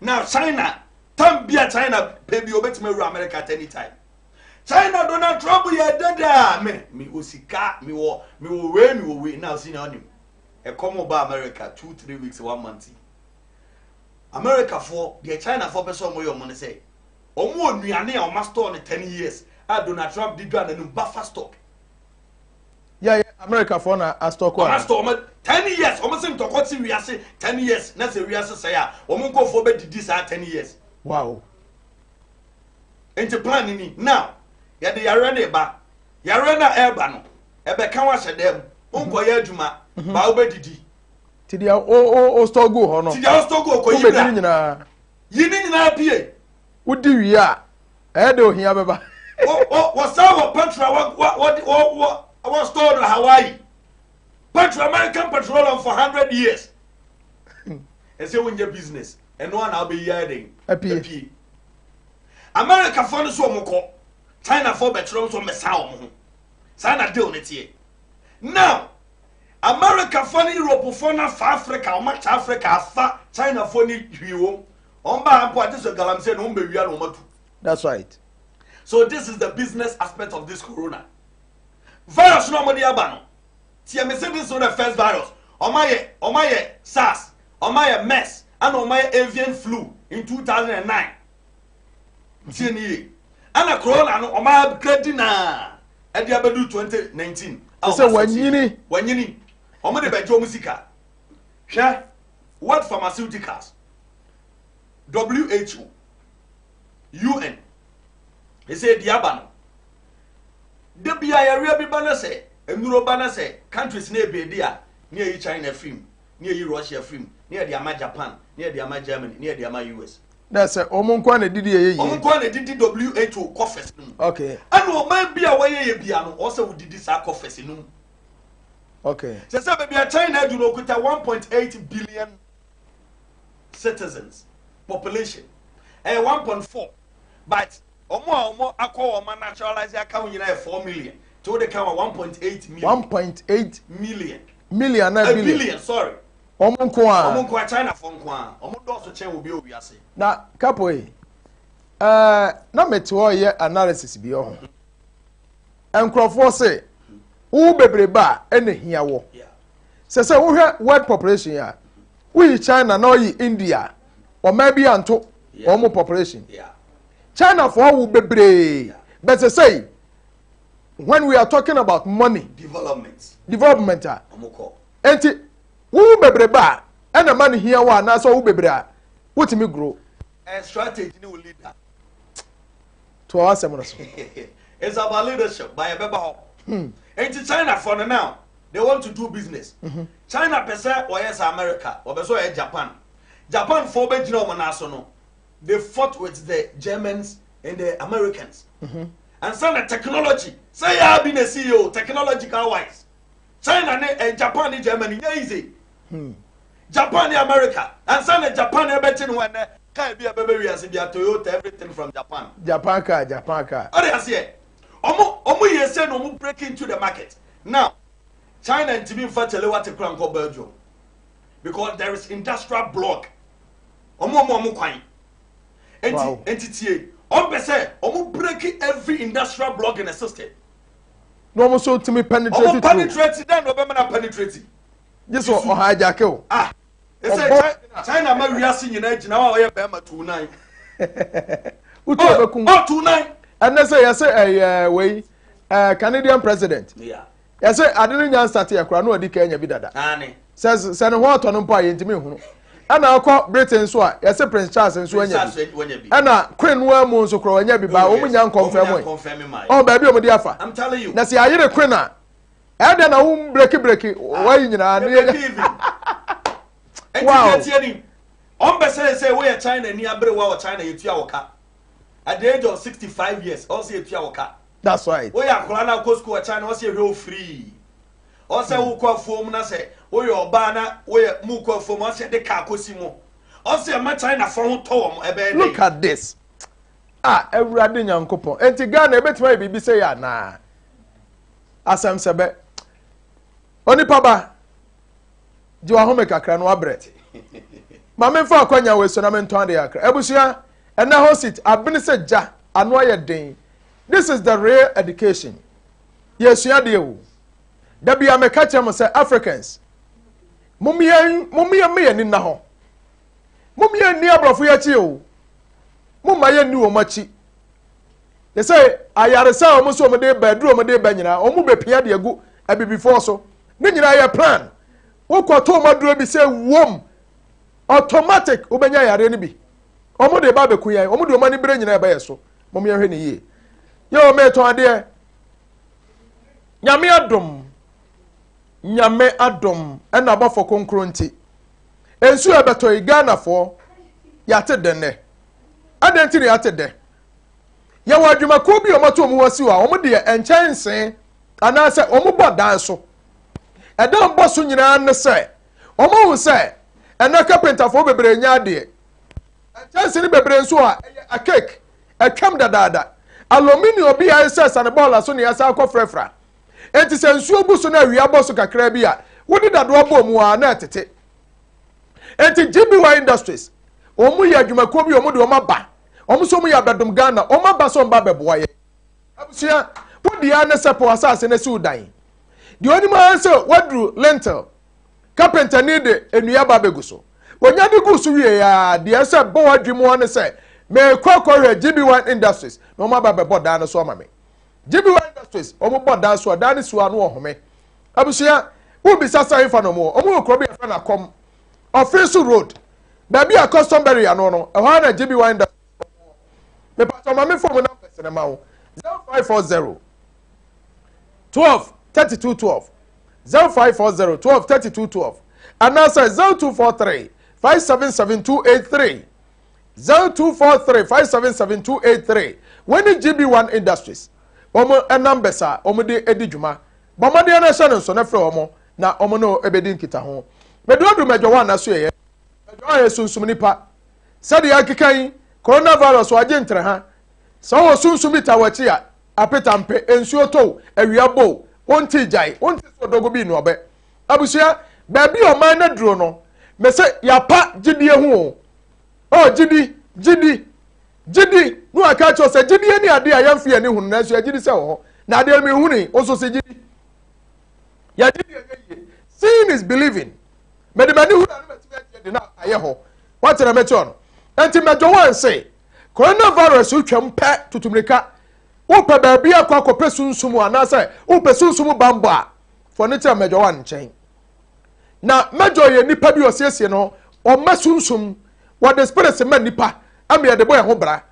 now China tam bia China pe bia obetima ru America at any time China Donald Trump ya dada me osika me wo we now see na onim a come about America 2-3 weeks 1 month. America for the China for person more your money say. Omo nuane o master on 10 years. Donald Trump did one and buffer stock. Yeah, America for na a stock one. Master 10 years. Almost in to what we say 10 years. Na say we say ya. Omo go for be this 10 years. Wow. Into plan ni now. Ya de yare na ba. Yare na eba no. Ebe kan wa hyedem. Onko ya adwuma. Ba obedidi tidia o store go ho no tidia store go ko yibra yini nyina pie udi wi a e de ohia beba o sawo petrol what store in Hawaii petrol American petroleum for 100 years and say when your business and no one I'll be yarding apie America for no so moko China for petroleum so mesa o China deal net here now America for Europe for na Africa, much Africa, fa China for ni hwiwo. Omba ampo ati so galam say no mbe wia no matu. That's right. So this is the business aspect of this corona. Virus no modi aba no. Tia me say this is the first virus. Omaye SARS, Omaye MERS, and Omaye avian flu in 2009. Tieni. And a corona no Omaye gradina. And the abedu 2019. So when yini Omade bejo musika. Hwe what pharmaceuticals? WHO, UN. He said diabano. De bia area bi bana say, enuro bana say countries na be dia, near China film, near Russia film, near the ama Japan, near the ama Germany, near the ama US. That's a omunkwa na didi ye. Omunkwa na didi WHO coffers num. Okay. And o man bia wa ye bia no also we didi sa coffers num. Okay. Say bia China do no kuta 1.8 billion citizens population. 1.4 but omo akọ omo naturalize account nyina 4 million. To the count 1.8 million. 1.8 million. Million na billion. Billion, sorry. Omunkwa China for nkwa. Omo do so chen obi owiase. Na kapo na meto ye analysis bi ho. Enkrofo say wo bebreba ene hia wo. Se wo hwe world population ya. We China na yi India. O ma bi anto omo population. Yeah. China for wo bebre. But say when we are talking about money, development omoko. Enti wo bebreba ena man hia wa na so wo bebre a wotimi grow. Strategy ni will lead that. To our seminars. It's about leadership by a beba. Enti China for now, they want to do business. China pese or yes America or beso Japan. Japan for be jino manaso no. They fought with the Germans and the Americans. And some the technology. Say I been a CEO technological wise. China and Japan and Germany easy. Japan and America. And some the Japan and betting when can be a baby as be a Toyota everything from Japan. Japan car. Oh they say omo ye say no mo break into the market. Now China and Tibin Fatele what to crank up Belgium. Because there is industrial block. Omo kwan. Entity say omo break every industrial block in the system. No mo so to me penetrate. Omo penetrate then no be na penetrate. Yes o hijack o. They say China ma wiase nyina gina wa oye be ma 29. Uto be kum. 29. And they say we Canadian president. Yeah. Yes I didn't just start here kra no odi Kenya bi dada. Says ne ho to no mpa ye ntimi hunu. Ana akọ Britain so a yes Prince Charles nso anya bi. Ana Queen wa mu nso kro anya bi ba o mu nya confirm. Oh baby o mu di afa. I'm telling you. Na se ayire Queen a e de na wo break wa nyina na. Wow. Say we are China ni abre wa China yetua woka. At the age of 65 years also yetua woka. That's right. We are Kola go school China was real free. Also wo kwa fom na say we oba na we mu kwa fom o say de ka kosimo. Also ma China for ho to wo ebe. Look at this. Everade nyankopon. Enti Ghana ebetima bibi say ya na. Asam sebe. Onipaba. Jiwa home kakra no abrete. Ma memfa akwanya we so na menton de akra. Ebusua ena hosit abene se ja ano aye den. This is the real education. Yesua de wo. Da bia me ka chem say Africans. Mumia me ni na ho. Mumia ni abrofo ya chi o. Mumma ye ni wo machi. They say ayaresa o mo so mo de bedru o mo de banyina o mo be pia de agu abibifo so. Ni nyina ye plan. Wo kwato maduro bi say wom automatic obenya yare ni bi. Omo de ba be kuyan, omo de o mani bre nyina e ba yeso. Mom ye hwe ni ye. Yo me to ade. Nyame adom ena ba for konkro nti. Ensu e beto Ghana fo yate denne. Adenti ni yate de. Ya wadwuma ko bi omo to omo wasi wa omo de enchansen ana se omo bodan so. Edam boso nyina ne se omo hu se ena carpenter fo bebre nya de. Enchansen ni bebre nso a cake atwam dadada. Aluminium bi ya se san ball so ne ya sa akọ frefra. Enti se nsuo bu so na awia boso kakra bi a wodi dado abomu a na tete. Enti GBY Industries omu ya adwumako bi omu de omu ba omu so mu ya bedum Ghana omu ba so mba beboa ye. Abusia wodi ya ne sepo asase ne si udan. the only man say what drew lentil carpenter need enua ba begu so wonya de gu so wie ya de say bo wadwem won say me kwakwa GB1 Industries no ma ba be boda no so ma me GB1 Industries omo boda so da ne so anu ohome abusia wo bi sasa ifa no mo omo okro bi afa na kom Office Road baby a custom barrier no e ho na GB1 Industries me pa ma me phone number se na ma wo 0540 12 32 12 0540 12 32 12 and now say 0243 577283 0243 577283 when the GB1 Industries omo numbers a omo de edidwuma bomade na hye no so na frɛ omo na omo no ebedi nkita ho medodo medwo wa na so ye medwo aye sunsum nipa sɛde akikan coronavirus waje ntre ha sɛ wo sunsum bita wachi a apetampe ensuo to awiabo wonti jai wonti so dogo bi no obe abusua baabi o man na duro no me se yapa gidie hu o gidi no aka cho se gidie ni ade a yamfe ani hu na so gidi se wo na ade mi hu ni o so se gidi ya gidi ye seeing is believing me de mani hu na me ti de na aye ho what na me cho no enti mejo wan say coronavirus utwam pe tutumrika wo pe baabi akwa kope sunsum ana say wo pe sunsum bambo a for ne ti mejo wan nchen na mejo ye nipa bi osiesie no o ma sunsum wo the spirit man nipa ame ye de boy ho bra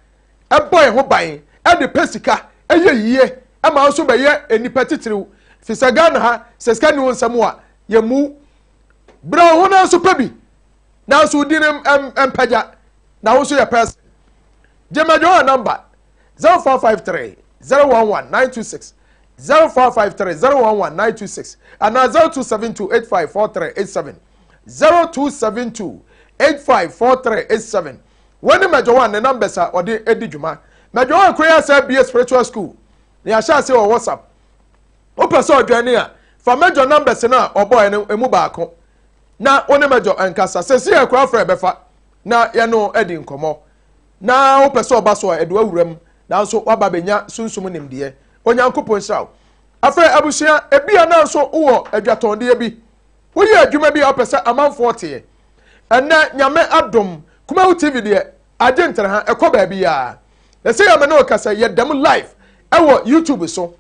e boy ho ban e de pesika eye yie e ma so be ye enipa titiriw fisaga na ha seska ni wonsam a ye mu bra ho na so pa bi na so di empaja na wo so ye person je mejo number 0453 011 926 0453 011 926 and 0272854387 0272 854387 when the major one the numbers are or the edijuma major one prayer say be a spiritual school they are shall say on WhatsApp open so journey for major numbers na or boy emu baako na one major enkasa say see e kwa fra befa na ye no edi nkomo na open so ba so edu awuram na so waba benya sunsum nimde onyankopon hraw afra abusua ebia na so wo adwatonde bi wo ye adwuma bi opesa amanfo tie ena nyame adom kuma TV de agentra ha ekoba bi ya na say ya me no kasa ye dem live ewo YouTube so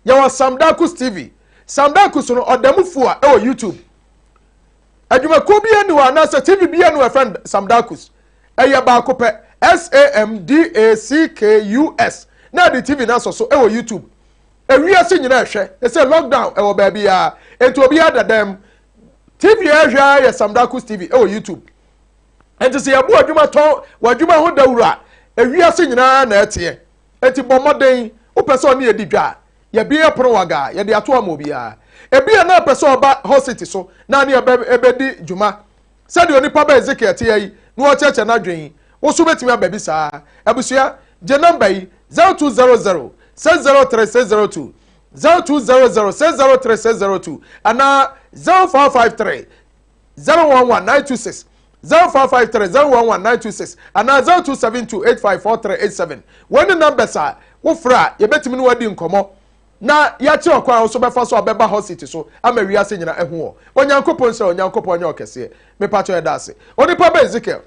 ya wa Samdakus TV Samdakus no odamufu a ewo YouTube adwuma ko bi ani wa na say TV bi anu friend Samdakus eye ba ko pe SAMDACKUS na the TV na so ewo YouTube ewiase nyina ehwe e say lockdown ewo ba bi ya enti obi adadam TV ehwe ya Samdakus TV ewo YouTube enti se yabu adwuma ton wadwuma ho dawura ewiase nyina na etie enti bomoden opese oni edidwa ya bi epro waga ya de ato amobi ya ebia na pese oba hospital so na ne ebedi dwuma said Onipaba Ezekieltopic no o cheche na dwen wo so betimi ababi saa abusua je number yi 0200 603 0200 603 ana 0453 011 926 0453 011 926 ana 0272854387 when the numbers are wo fra ye betimi no wadi nkomo na ya che okwan so befa so obeba hospital so ama wiase nyina ehu o onyankopon sra onyankopon nya okese me pacho edase Onipaba Ezekiel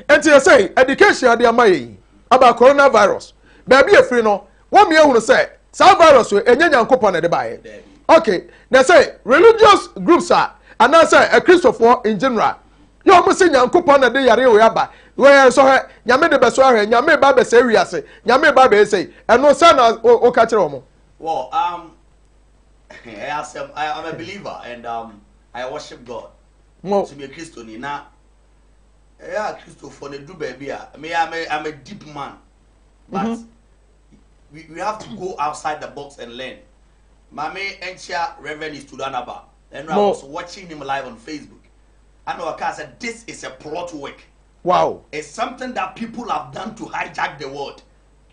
enti you say education ade amaye aba coronavirus baby afri no wo me ehunu say sa virus enye nyankopon na de bae okay they say religious groups are and I say a Christopher in general yo mo say nyankopon na de yare we aba we so he nyame de beso ahwe nyame ba be say wiase nyame ba be say eno say na o ka kire omo well I'm a believer and I worship God to be a Christian na yeah, Christopher, do baby. I'm a deep man, but we have to go outside the box and learn. Mame Encha Reverend is Tudanaba, and I was watching him live on Facebook. I know I said this is a plot work. Wow, it's something that people have done to hijack the world.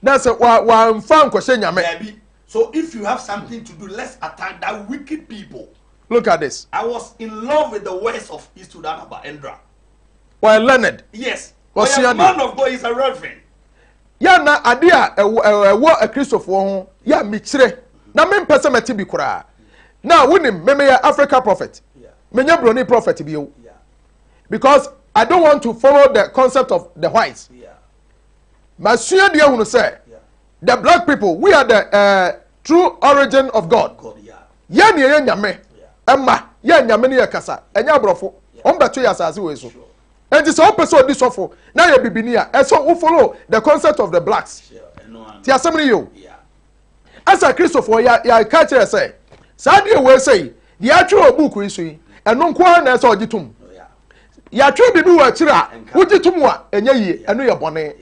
That's a one fan question, baby. So if you have something to do, let's attack that wicked people. Look at this. I was in love with the words of East Tudanaba Endra. Well, learned. Yes. What's your man of God is a reverend. Ya na adia a Christopher ho ya michire na me mpese meti bi kura Now, winning, me Africa prophet. Me Brony prophet be you. Because I don't want to follow the concept of the whites. Monsieur dear who say, the black people, we are the true origin of God. Yeah, nyame. Emma, yeah, nyame ni kasa. Enya brofo. Ombeto ya asase we so. And this whole person this ofo. Now you bibinia. And so we follow the concept of the blacks. Ti asem ni yo. As a Christopher ya culture say. Sadi we say, the actual book we see. And no kwa na so ogitum. Ya twa bibi wa kira. Ogitum a enya yie. Eno ye bone.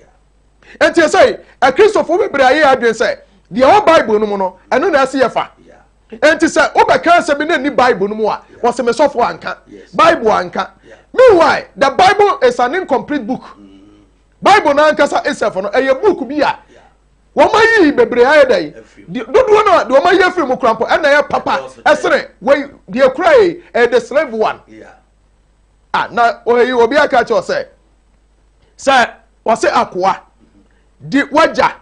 And you say, a Christopher be bra ye adwen say. The whole Bible no mo no. Eno na ase ye fa. And you say, Oba cancer be ni Bible no more. Was a mesofo anka. Bible anka. Meanwhile, the Bible is an incomplete book. Bible na anka itself no a book bi a. Woma yi bebre ha dai. Dodo na de woma yi free mu krampo na ya papa. Esere we de cry the slave one. Ah na obi aka cho say. Say was say akwa. Di waja.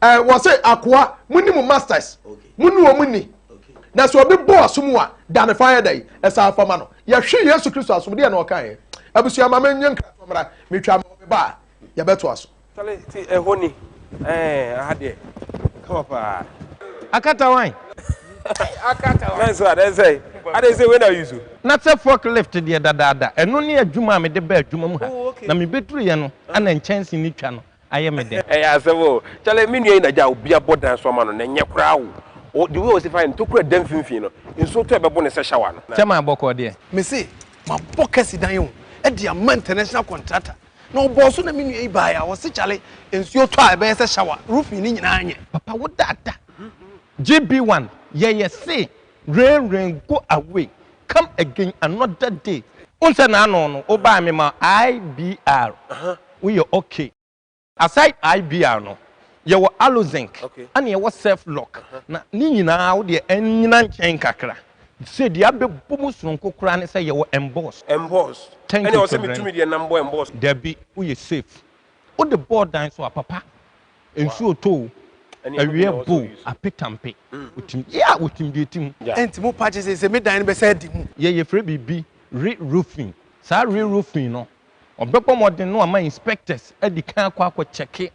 Was say akwa muni mu masters. Munu o muni. Na so obi boss mu a dan fire dai esa afama no. Ya hwe Yesu Kristo asomde na o kan. Abusu ama menyen krasomra metwa ma ba. Ya beto aso. Tale ti ehoni. Ahade. Come up. Akata wine. Akata wine. That's what they say. I dey say when are you so? Not a forklift there dada. Eno ne adwuma me de ba adwuma mu ha. Na me beturu ye no ana nchance ni twa no. Aye me de. Asebo. Tale me nua na ja obi abodan so ma no na nye kra wo. O the way we say fine to kra dem finfin no. Nso to ebebo ne se shower no. Chema aboko de. Me say ma bokasi dan yo. E dia man international contractor. No boss na me nua ba ya wo se chale ensuo to a be se shower roof ni nyina anye. Papa wo dada. GB1 ye say rain go away. Come again another day. Unse na no oba me ma IBR. We are okay. Aside IBR no, you were alozinc, and you were self lock. Na ni nyina wo de enyina nchen kakra. Say the abe bomus nko kra ne say you were embossed. Embossed. Thank you. You. And you say me to me the number embossed. There be we safe. O the board dance so papa. Ensuo to awie bo apetampe. Utim yeah utim de tim. Enti mo patches say me dan be say di mu. Ye free bibi re-roofing. Sa re-roofing no. Obekọ modern no ama inspectors e di kan akọ check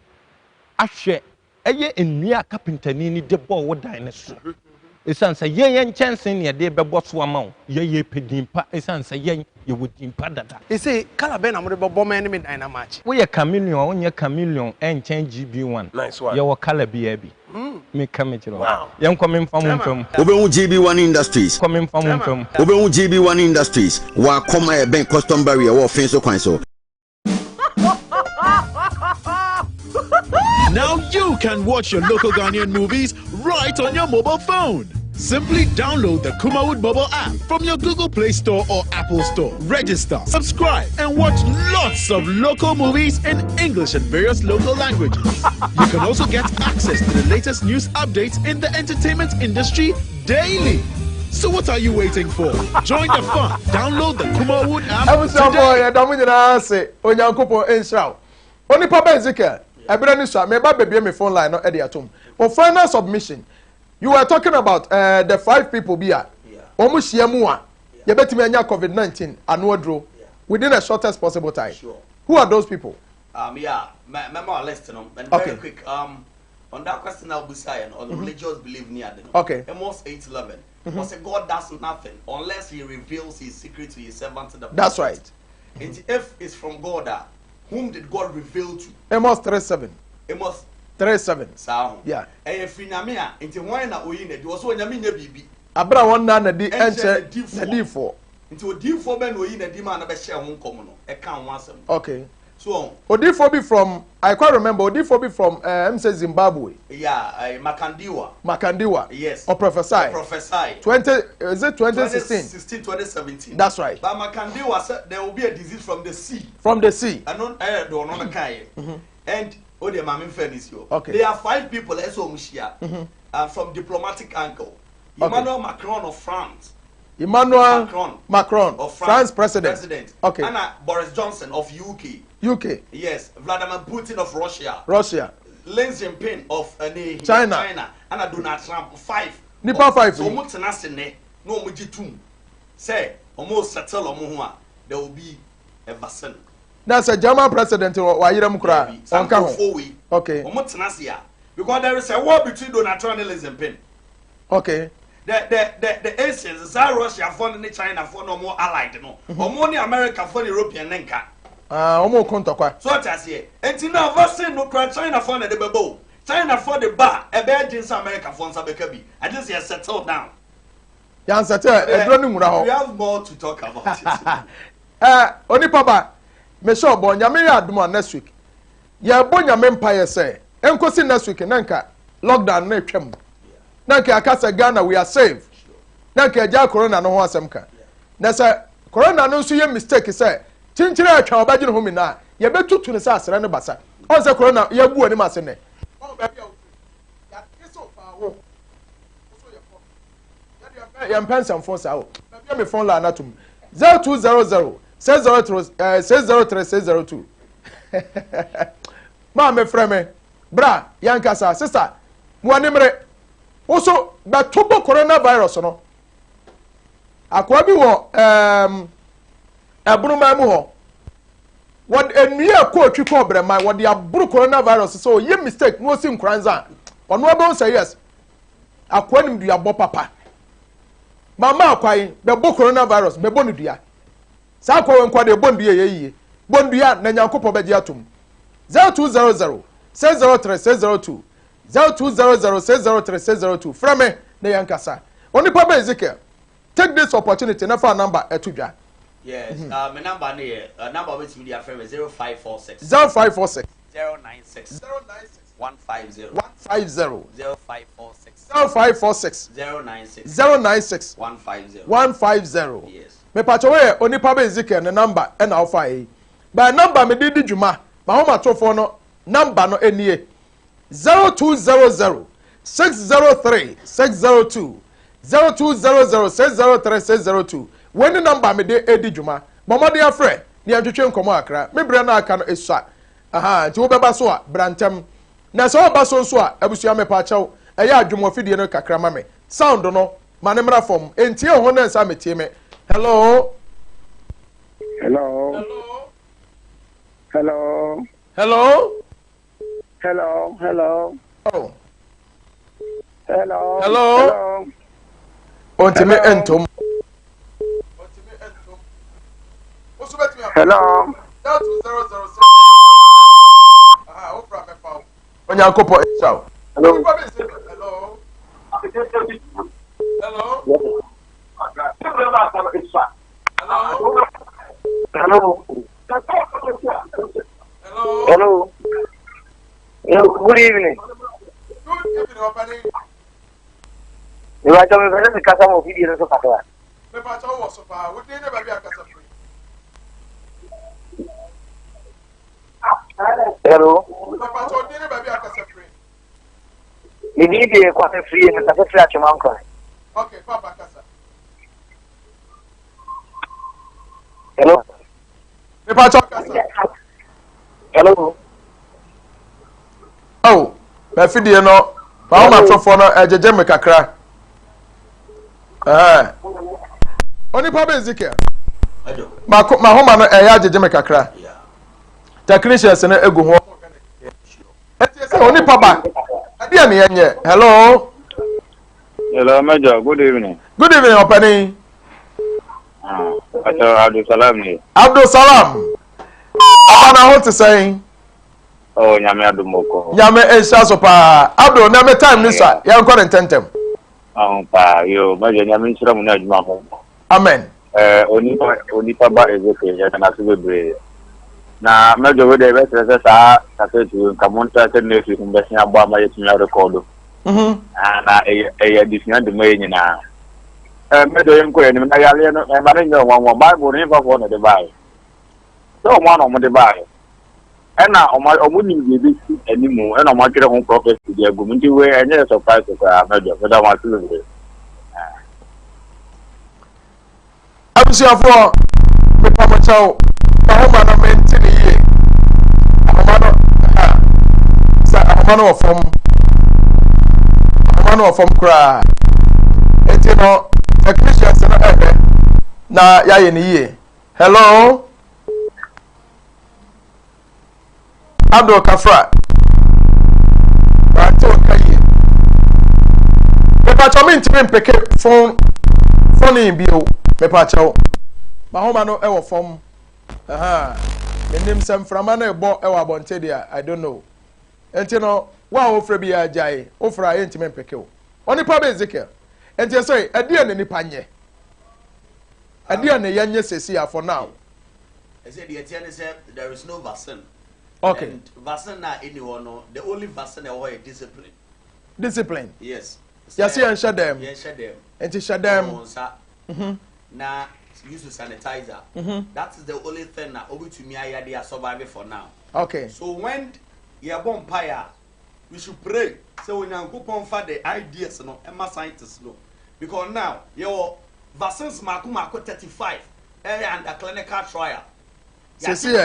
ahwe eye enua carpenter ni de ball wo dan ne so. Esan say yen chance ne de bebo so ama ye pedimpa esan say yen ye wodimpa dada. E say kala be na mo de bebo man me dan na match. Wo ye chameleon onye chameleon en chen GB1. Nice one. Ye wo kala bi abi. Me kamechiro. Yen kom mfam mfam. Obehu GB1 Industries. Kom mfam mfam. Obehu GB1 Industries. Wa koma e ben custom barrier wo fin so kwan so. Now you can watch your local Ghanaian movies right on your mobile phone. Simply download the Kumawood mobile app from your Google Play Store or Apple Store. Register, subscribe, and watch lots of local movies in English and various local languages. You can also get access to the latest news updates in the entertainment industry daily. So what are you waiting for? Join the fun. Download the Kumawood app today. Onipaba Ezekiel, me ba baby me phone line no e dey atom. For final submission, you were talking about the 5 people here. Omo hia mu a ye betimi anya COVID-19 anodro within the shortest possible time. Sure. Who are those people? Yeah, remember our list and Okay. very quick on that question I'll be saying on the religious belief near them. Okay. Amos 8:11. Was say God does nothing unless he reveals his secret to his servant to the That's right. And if it's from God, whom did God reveal to? Amos 3:7. Amos 3:7. Sound. Yeah. And Finamia, into one na oyine, there was one Yamina bibi. Abra one na di enche D4. na D4. Into a D4 ben oyine dima na be share one common. E kan one sem. Okay. So Odifo be from, I quite remember, Odifo be from Zimbabwe. yeah, Makandiwa. Yes. Or prophesy. 20, is it 2016? 2017. That's right. But Makandiwa said there will be a disease from the sea. From the sea. And not do not kai. And oh the mamin fairness you. Okay. There are 5 people so mushia. From diplomatic angle. Emmanuel Macron of France. Emmanuel Macron of France president. Okay. And Boris Johnson of UK. UK. Yes. Vladimir Putin of Russia. Russia. Lin Jinping of China. And Donald Trump. 5. nipa 5 so omo tena se ne no omo gitum say omo settle omo ho a there will be a vaccine. That's a German president wa yiram kura onka ho. Okay. Omo tena se ya because there is a war between Donald Trump and Xi Jinping. Okay. The Asians, Russia for the China for no more allied no. Omo ni America for the European nenka. Omo konto kwa. So what I say, and now vaccine no cry China for the bebo. China for the bar, a bad jeans America for Sabekabi. I just say settle down. Yan settle, we have more to talk about it. Onipaba, me sure bon nyame aduma next week. Ya bon nyame empire say, enkosi next week nanka lockdown na twam. Nanka akasa Ghana we are safe. Nanka ja corona no ho asem ka. Na say corona no so ye mistake say, chinchire atwa obagye no ho mi na, ye betutu ne say asere ne basa. On say corona ye bu ani mase ne. Yam pension phone sao. Maybe me phone la na tum. 0200 603 Ma me frame. Bra, yankasa sister. Mo animre. Also, ba topo coronavirus no. Akwa bi wo abunuma mu ho. What enua ko twi ko brema what the aburu coronavirus so ye mistake no si nkranza. Ono abo say yes. Akwa nim du abo papa. Mama akwai be bo coronavirus be bonu dua. Sa akwa wenkwa de bondu ye yiye. Bondu ya na nyankopɔ be gi atom. 0200 603 602 0200 603 602 frame na yankasa. Onipaba Ezekiel. Take this opportunity na for number etudwa. Yes, my number here, number with media frame 0546 0546 096 150 0546 0546 096 150 Yes. Me pacho we Onipaba Ezekiel ne number e na ofa yi. Ba number me di djuma, ma ho matofo no number no enie 0200 603 602 0200 603 602 when the number me de edi djuma bomode afre ne antwetwe nkomo akra me bre na aka no esua aha nti wo beba so a brantem na so ba so so a abusua me pacho eya adwumo fidie no kakra ma me sound no ma ne mra fom entie ho na nsa metie me hello Hello. Hello. Hello. Hello. Hello. Oh. Hello. Hello. Ontime entom. Hello. Aha, ofra me fa. Onyankopo esau. Hello. Hello. Hello. Hello. Hello. Hello. Hello. Good evening. Good evening, Opani. You are talking about the customer of video so far. Me pacha wo so fa. Wo dey na ba bi akasa free. Hello. Me pacha wo dey na ba bi akasa free. You need the coffee free and the free at your mom. Okay, papa kasa. Hello. Me pacha kasa. Hello. Oh, me fidie no. Ba wo matofo no ejeje me kakra. Onipaba Ezekiel. Ma homa no eya jeje me kakra. Technicians na egu ho. Etie se Onipaba. Ade ya ne yenye. Hello. Hello, Major. Good evening. Good evening, Opani. Abdul Salam here. Abdul Salam. Abana what to say? Oh, Nyame Adumoko. Nyame Esha so pa. Abdul na me time ni sa. Ya nko ntentem. Pa yo, Major Nyame nsira mu na adwuma ho. Amen. Onipaba Ezekiel ya na bebre. Na Major we dey be say sa tu kamonta te ne fi kumbesia abo ama yetunya record. Na e disnya de me nyina. Major yem ko ye ni na yale no e ma ne nyo won Bible ni fa fo no de bai. So mo no mo de bai. Ena omuni bi animu ena mo kire ho prophet di agum nti we enye surprise ko Major but am atu le. Abusiafo me pamachao. Ahoma no mentini ye. Ahoma no ofom kra. enti no Christians no na ya ye ni ye hello Abdul Kafra Bato kaye Mepa chomi ntimi mpeke phone in bio mepa chawo ma homa no e wo fom menim sem frama na ebo e wo abonte dia I don't know enti no wa ofra bi ajai ofra ye ntimi mpeke wo Onipaba Ezekiel enti say ade ne nipa nye ade ne yanye sesi for now I said the Etienne said there is no vaccine. Okay. And vaccine na anyone no. The only vaccine is discipline. Discipline. Yes. Yes, and shut them. Yes, shut them. And to shut them. Now use the sanitizer. That is the only thing that over to me they are surviving for now. Okay. So when you are born fire, we should pray. So when you go on for the ideas, no, and my scientists no, because now your vaccines maku 35 and a clinical trial. See,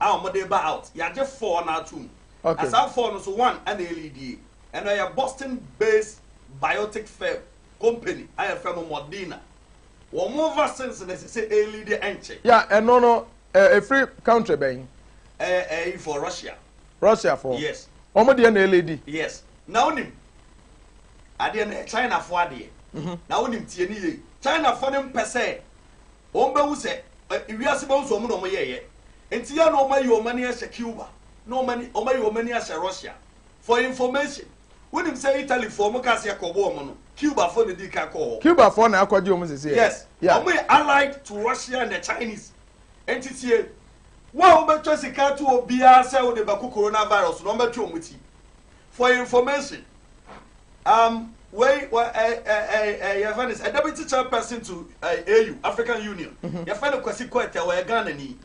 our mother out. You just 4 now 2. Okay. As our 4 so 1 and LED. And I am Boston-based biotech firm company. I am from Modena. One more vaccines than say LED entry. Yeah, and no, a free country bang. For Russia. Russia for yes. Omodian LED. Yes. Now him. I didn't China for the. Now him TNE. China for them per se. Omba say if you are supposed to no ye. And Tia no my money as a Cuba. No money or my money as a Russia. For information. When him say Italy for Mocasia Cobomono, Cuba for the Dicacor. Cuba for now, yes. Yeah. We allied to Russia and the Chinese. And it's here. Well, but Jessica to be ourselves with the Baku coronavirus, number 2 for information. Your friend is a deputy chairperson to AU, African Union. Your friend of Kwasi where Ghana need.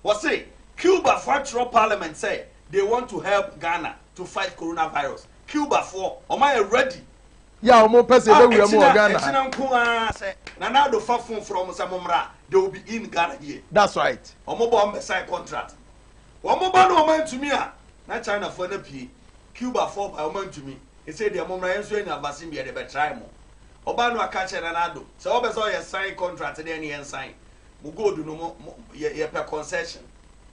Was say Cuba Federal Parliament say they want to help Ghana to fight coronavirus. Cuba for am I ready? Yeah, more person we are more Ghana. Now the phone from Samomra, they will be in Ghana here. That's right. Omo sign contract. Omo no man to me. Na China for the P. Cuba for by man to me. He said the Amomra enso na vaccine be dey try mo. Oba no aka che na do. So obeso ye sign contract then ye sign. Mu go do no ye per concession.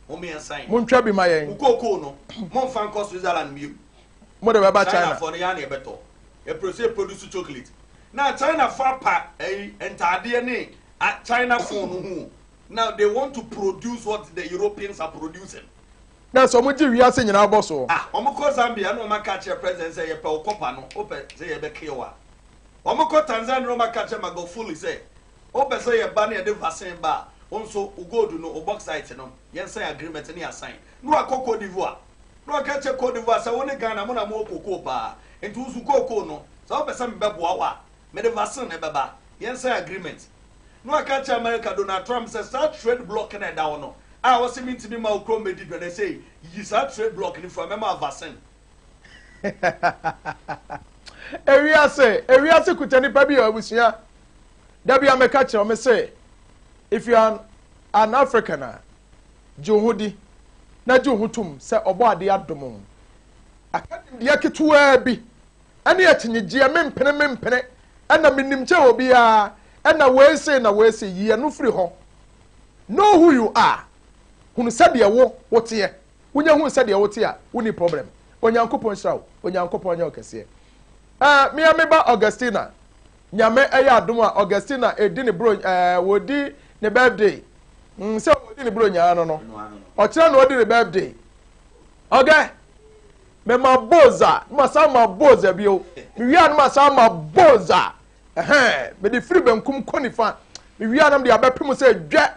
Mo me sign. Mo ntwa bi ma yen. Mu koko no. Mo fan cost Switzerland mi. Mo de ba China. For ya na e beto. E produce chocolate. Now China for pa entade ne China for no. Now they want to produce what the Europeans are producing. Na so mo ji wiase nyina boso. Omo ko Zambia no ma catch president say ye pe okopa no, o pe say ye be kewa. Omo ko Tanzania no ma catch Magufuli say, o pe say ye ba na ye de vaccine ba, onso ugodu no o bauxite no, ye sign agreement ni assign. No akoko d'Ivoire. No catch Cote d'Ivoire say woni Ghana mo na mo koko ba. Enti usu koko no, so o pe say me be boa wa. Me de vaccine e be ba, ye sign agreement. No catch America Donald Trump say start trade block na down no. I was saying to me, my Chrome made it when they say, you start trade blocking from a vaccine. Area say Kutani Pabi or Wisia. That be a catcher, me say, if you are an Africaner, Johudi, na Johutum, say, Oba the Abdomon. I can't yaki to be. And yet in the Giamin Pene, and a minimche will be a, and a way say, ye are no free home. Know who you are. Hunu said ya what ye? Unya who said ya what ya? Uni problem. Onyankopon shraw, Onyankopon nya okese. Me ameba Augustina. Nyame eya adom a Augustina edi ne bro wodi ne birthday. Se wodi ne bro nya no. O kira no wodi ne birthday. Okay. Me ma boza, ma sa ma boza bio. Me wi an ma sa ma boza. Me di free benkum konifa. Me wi anam de abepem se dwa.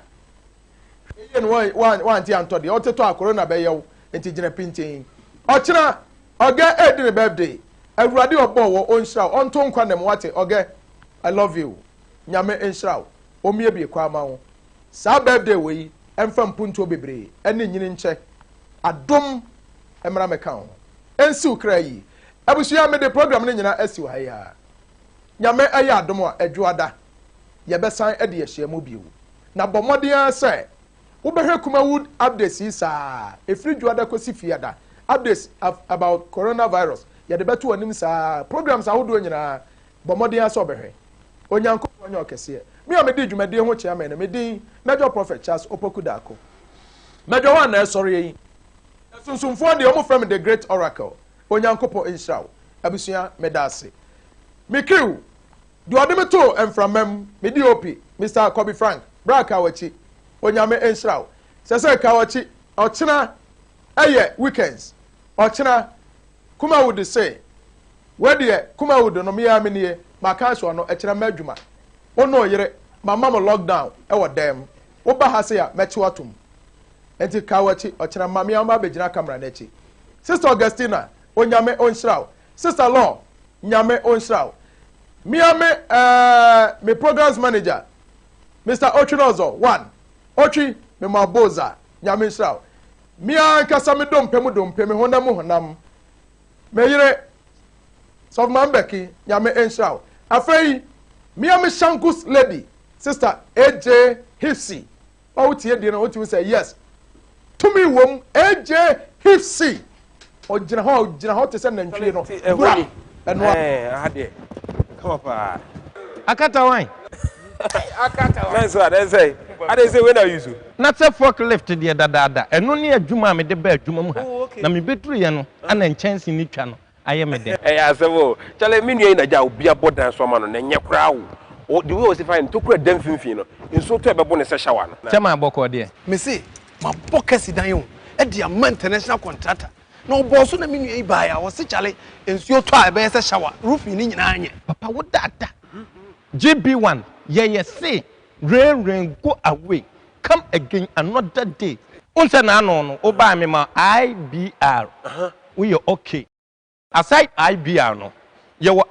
One tea and toddy, or to talk corona by you, and Tigina Pinting. Ochina, Oga Edin birthday. A radio bow on shroud, on tongue quandam water, Oga. I love you. Nyame and shroud, or maybe a quamau. Sa birthday way, and from Punto Bibre, and in check. A dum Emram account. And so cray. I wish you made the program in your SU higher. Nyame aya domo a juada. Yabesan Eddie share mobile. Na bomodia say. Ubehwe Kumawood updates is a free juada kosi fiada. Updates about coronavirus. Ya de betu anim sa programs a wodo nyina bomode aso behwe. onyanko onye okese me o me di dwumade ho chairman na me din Major Prophet Charles Opokudako Major one na sorry yi sunsumfo de o from the great oracle onyanko Israel abusua medase me crew the odemeto emframam me DOP Mr. Kobe Frank braka wachi onyame Israel sese ka wachi ochina eye weekends ochina kuma would say where the kuma would no me amenie maka so no ekira madwuma ono yere mama mo lockdown e wo dem wo ba ha se ya mechi watum enti ka wachi ochina mama ya ma begina camera na echi Sister Augustina onyame Israel Sister Law nyame Israel miame me programs manager Mr. Ochinozo 1 Ochi me maboza nyame Israel mia kasa me dompe me honam me yire so mambeki nyame Israel afei miame Shankus lady Sister AJ Hipsy o tie de no o ti say yes to me wom AJ Hipsy o gina ho te se nantwie no ade come up akata wan nice one they say when are you so na say forklift de dada eno ne adwuma me de ba adwuma mu ha na me beturu ye no ana nchance ni twa no aye me de asebo chale menu yi na ja obi abodan so ma no na nye kra wo the way was fine to kura dem finfin no nso to ebebo ne se shower no chema aboko de me say ma bokasi dan yo e dia ma international contractor no boss na menu yi ba ya wo se chale nsuo to a be se shower roof ni nyina anye papa wo dada GB1 say rain go away come again another day unse na no oba me ma IBR we okay aside IBR no ye wo